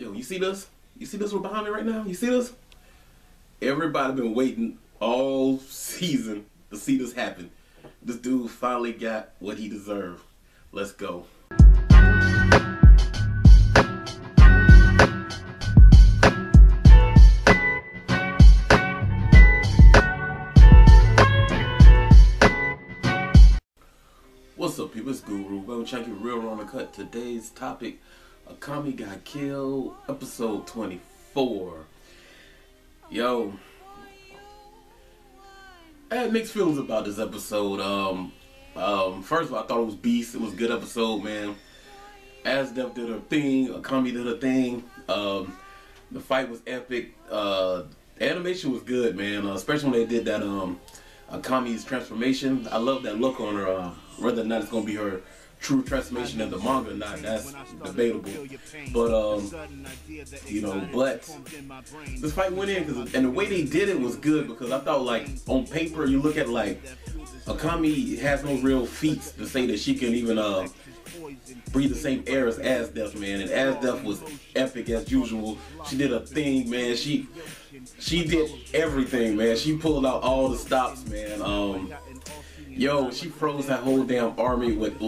Yo, you see this? You see this one behind me right now? You see this? Everybody been waiting all season to see this happen. This dude finally got what he deserved. Let's go. What's up, people? It's Guru. We're trying to get real on the cut. Today's topic: Akame got killed, episode 24. Yo, I had mixed feelings about this episode. First of all, I thought it was beast. It was a good episode, man. Asdef did her thing. Akame did her thing. The fight was epic. The animation was good, man. Especially when they did that Akame's transformation. I love that look on her. Whether or not it's gonna be her true transformation in the manga or not, that's debatable. But you know, but this fight went in and the way they did it was good, because I thought, like, on paper you look at, like, Akame has no real feats to say that she can even breathe the same air as Asdef, man. And Asdef was epic as usual. She did a thing, man. She did everything, man. She pulled out all the stops, man. Yo, she froze that whole damn army with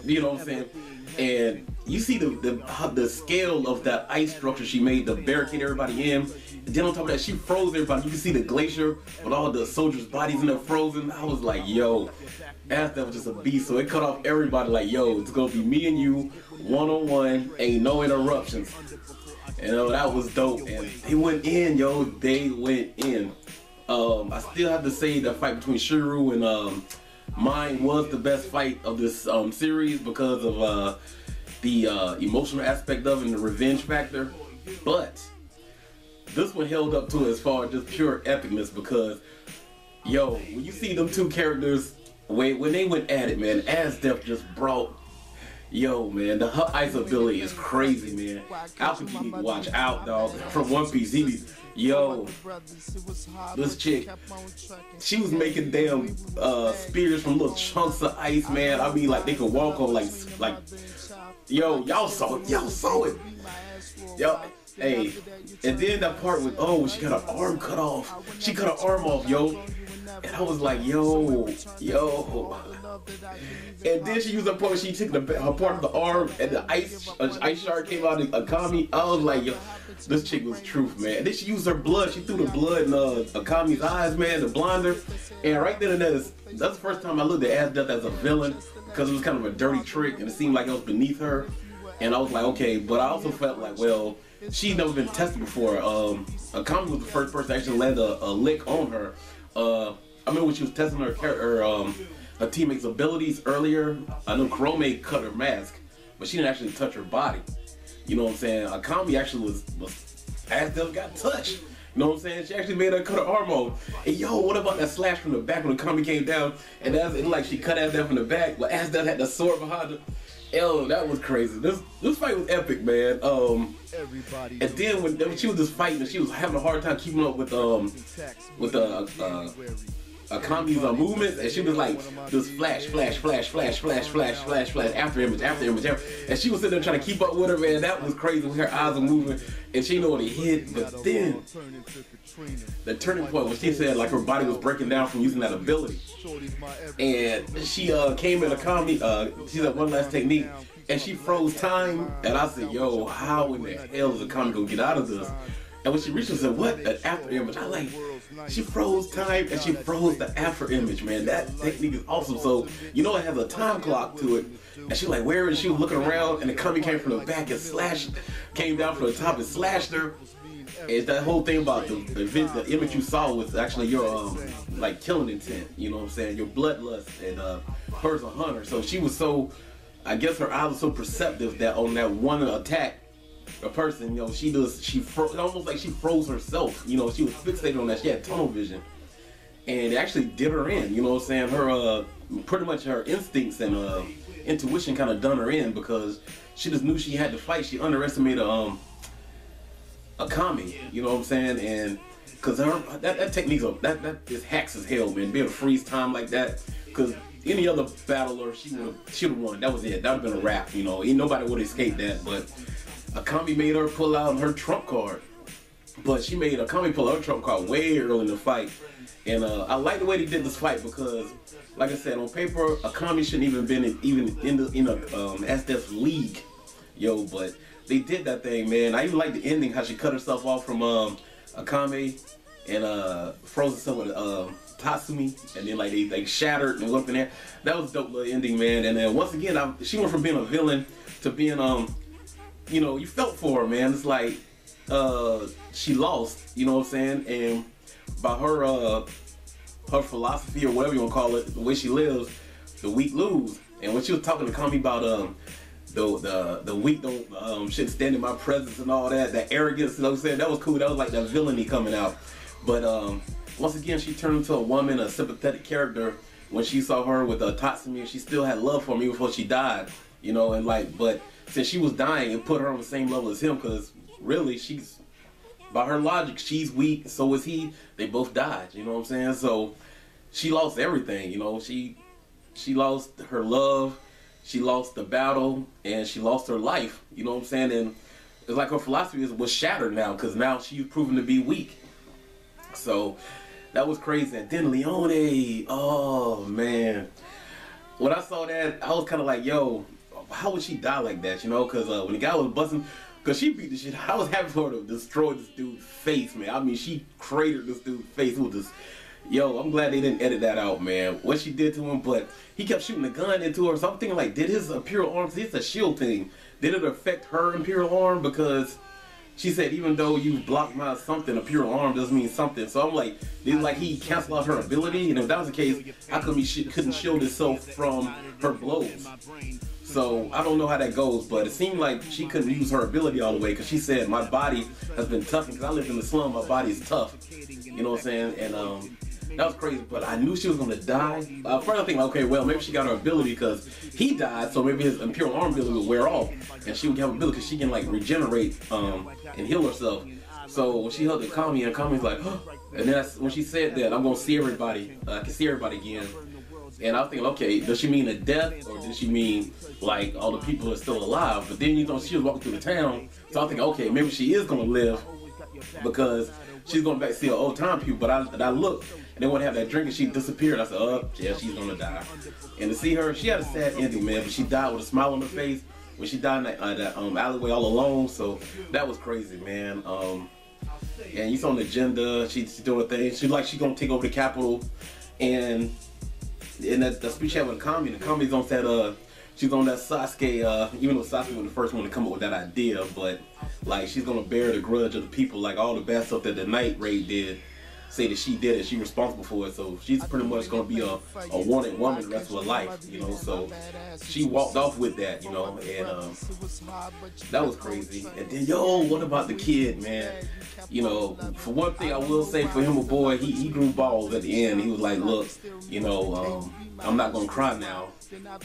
you know what I'm saying? And you see the scale of that ice structure she made to barricade everybody in. And then on top of that, she froze everybody. You can see the glacier with all the soldiers' bodies in there frozen. I was like, yo, that was just a beast. So it cut off everybody, like, yo, it's gonna be me and you, one-on-one, ain't no interruptions. You know, that was dope. And they went in, yo, they went in. I still have to say that fight between Kiru and mine was the best fight of this series, because of the emotional aspect of it and the revenge factor. But this one held up to it as far as just pure epicness, because, yo, when you see them two characters, when they went at it, man, Asdef just brought, yo, man, her ice ability is crazy, man. Alpha, you need to watch out, dog. From One Piece, he be, yo, this chick, she was making damn spears from little chunks of ice, man. I mean, like, they could walk on, like, yo, y'all saw it, yo, hey. And then that part with, oh, she got her arm cut off. She cut her arm off, yo. And I was like, yo. And then she used her part, she took her part of the arm, and the ice shard came out of Akame. I was like, yo, this chick was truth, man. And then she used her blood. She threw the blood in Akame's eyes, man, to blind her. And right then and there, that's the first time I looked at Asdef as a villain, because it was kind of a dirty trick, and it seemed like it was beneath her. And I was like, okay, but I also felt like, well, she'd never been tested before. Akame was the first person to actually land a lick on her. I remember when she was testing her teammate's abilities earlier. I know Kurome cut her mask, but she didn't actually touch her body. You know what I'm saying? Akame actually was Asdef got touched. You know what I'm saying? She actually made her cut her arm off. And yo, what about that slash from the back when Akame came down? And it looked like she cut Asdef from the back, but Asdef had the sword behind her. Yo, that was crazy. This fight was epic, man. And then when she was just fighting, and she was having a hard time keeping up with Akame's movements, and she was like, just flash, after image, and she was sitting there trying to keep up with her, man. That was crazy when her eyes were moving, and she knew what he hit. But then, the turning point when she said, like, her body was breaking down from using that ability, and she came in Akame, she said one last technique, and she froze time, and I said, yo, how in the hell is Akame gonna get out of this? And when she reached, she said, what? An after image. I like, she froze time and she froze the after image, man. That technique is awesome. So, you know, it has a time clock to it. And she like, where is she? Was looking around, and the Akame came from the back and slashed, came down from the top and slashed her. And that whole thing about the image you saw was actually your, like, killing intent. You know what I'm saying? Your bloodlust, and hers a hunter. So she was so, I guess her eyes were so perceptive that on that one attack, a person, you know, almost like she froze herself. You know, she was fixated on that. She had tunnel vision, and it actually did her in. You know what I'm saying? Her pretty much her instincts and intuition kind of done her in, because she just knew she had to fight. She underestimated Akame. You know what I'm saying? And because that technique that is hacks as hell, man. Being able to freeze time like that, because any other battler, she would have won. That was it. That would have been a wrap. You know, ain't nobody would escape that. But Akame made her pull out her trump card. But she made Akame pull out her trump card way early in the fight. And I like the way they did this fight because, like I said, on paper, Akame shouldn't even been in a SDF league, yo. But they did that thing, man. I even like the ending, how she cut herself off from Akame and froze herself with Tatsumi, and then like they shattered and went up in there. That was a dope little ending, man. And then once again, she went from being a villain to being you know, you felt for her, man. It's like she lost, you know what I'm saying, and by her her philosophy or whatever you want to call it, the way she lives, the weak lose. And when she was talking to Kami about the weak don't shouldn't stand in my presence and all that, that arrogance, you know what I'm saying, that was cool. That was like that villainy coming out. But once again, she turned into a woman, a sympathetic character when she saw her with Tatsumi, and she still had love for him even before she died, you know. And like, but since she was dying, it put her on the same level as him, because really she's, by her logic, she's weak, so is he. They both died, you know what I'm saying? So she lost everything, you know. She lost her love, she lost the battle, and she lost her life, you know what I'm saying? And it's like her philosophy was shattered now, because now she's proven to be weak. So that was crazy. And then Leone, oh man, when I saw that, I was kind of like, yo, how would she die like that, you know? Because when the guy was busting, because she beat the shit, I was happy for her to destroy this dude's face, man. I mean, she cratered this dude's face with this. Yo, I'm glad they didn't edit that out, man. What she did to him, but he kept shooting the gun into her. So I'm thinking, like, did his Imperial arm, it's a shield thing, did it affect her Imperial arm? Because she said, even though you blocked my something, Imperial arm doesn't mean something. So I'm like, did like he cancel out her ability? And if that was the case, how come he couldn't shield himself from her blows? So I don't know how that goes, but it seemed like she couldn't use her ability all the way, because she said, my body has been toughened, because I live in the slum, my body is tough. You know what I'm saying? And that was crazy, but I knew she was gonna die. First I think, okay, well, maybe she got her ability because he died, so maybe his Imperial arm ability would wear off, and she would have ability because she can like regenerate and heal herself. So when she hugged Akame, and Akame's like, oh, and that's when she said that, I'm gonna see everybody, I can see everybody again. And I was thinking, okay, does she mean a death, or does she mean like all the people who are still alive? But then, you know, she was walking through the town, so I think, okay, maybe she is gonna live, because she's going back to see her old time people. But I looked, and they want to have that drink, and she disappeared. I said, oh, yeah, she's gonna die. And to see her, she had a sad ending, man. But she died with a smile on her face when she died in that alleyway all alone. So that was crazy, man. And you saw the agenda. She's doing a thing. She's gonna take over the Capitol, and in that speech she had with Akame, the Akame's on that she's on that Sasuke, even though Sasuke was the first one to come up with that idea, but like she's gonna bear the grudge of the people, like all the bad stuff that the Night Raid did, say that she did it, she's responsible for it. So she's pretty much gonna be a wanted woman the rest of her life, you know. So she walked off with that, you know, and that was crazy. And then, yo, what about the kid, man? You know, for one thing I will say, for him, a boy, he grew balls at the end. He was like, look, you know, I'm not gonna cry now,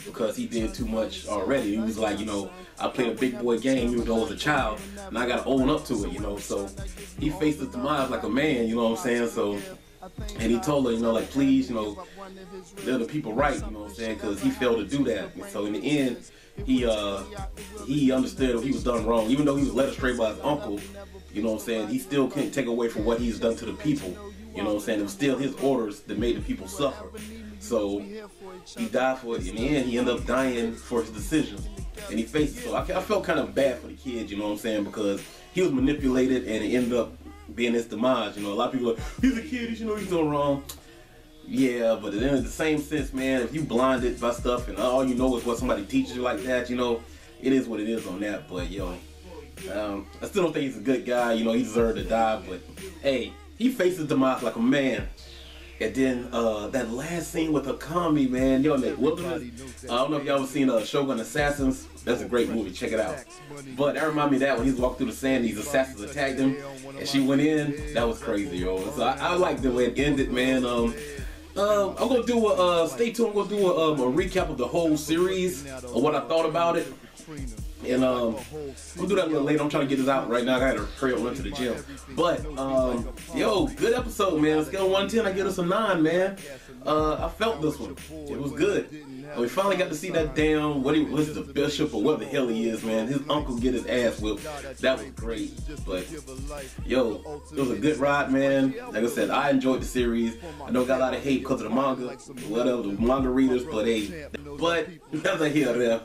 because he did too much already. He was like, you know, I played a big boy game even though I was a child, and I gotta own up to it, you know. So he faced his demise like a man, you know what I'm saying? So, and he told her, you know, like, please, you know, they're the people right, you know what I'm saying? Because he failed to do that. And so in the end, he understood he was done wrong. Even though he was led astray by his uncle, you know what I'm saying, he still can't take away from what he's done to the people. You know what I'm saying? It was still his orders that made the people suffer. So he died for it. In the end, he ended up dying for his decisions. And he faced it. So I felt kind of bad for the kid, you know what I'm saying? Because he was manipulated, and it ended up being his demise. You know, a lot of people are like, he's a kid, you know he's doing wrong. Yeah, but in the same sense, man, if you blinded by stuff and all you know is what somebody teaches you like that, you know, it is what it is on that. But, yo, I still don't think he's a good guy. You know, he deserved to die. But, hey, he faced his demise like a man. And then that last scene with Akame, man, yo, in that wilderness. I don't know if y'all ever seen Shogun Assassins. That's a great movie. Check it out. But that reminded me of that when he's walking through the sand, these assassins attacked him, and she went in. That was crazy, yo. So I like the way it ended, man. I'm gonna do a stay tuned. I'm gonna do a recap of the whole series of what I thought about it. And we'll do that a little later. I'm trying to get this out right now. I gotta hurry up and run to the gym. But yo, good episode, man. Scale of 1 to 10, I give us a 9, man. I felt this one. It was good. And we finally got to see that damn what was the bishop or what the hell he is, man. His uncle get his ass whipped. That was great. But yo, it was a good ride, man. Like I said, I enjoyed the series. I know it got a lot of hate because of the manga, whatever, the manga readers, but hey, but that's a here or there.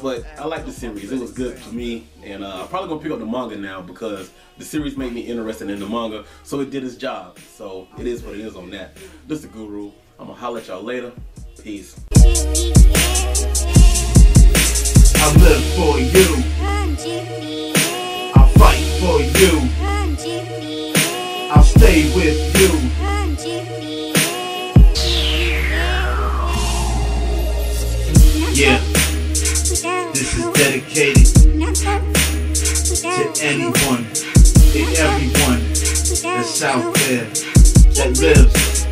But I like the series. It was good to me, and I'm probably gonna pick up the manga now because the series made me interested in the manga, so it did its job. So it is what it is on that. This is the Guru. I'm gonna holler at y'all later. Peace. I live for you. I fight for you. I'll stay with you. Yeah, this is dedicated to anyone and everyone that's out there that lives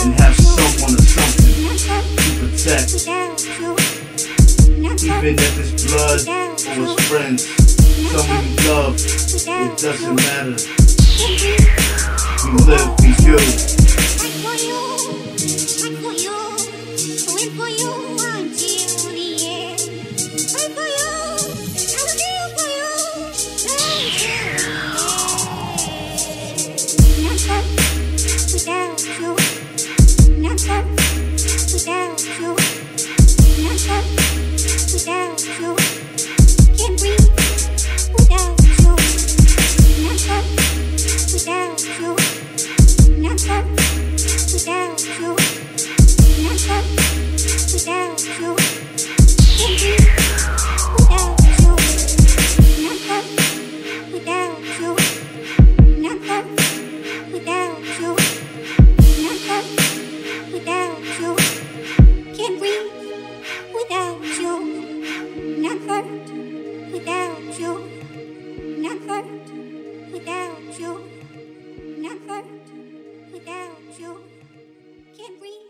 and have someone or something to protect. Even if it's blood or it's friends, someone you love, it doesn't matter. We live for you. Without you, can't breathe.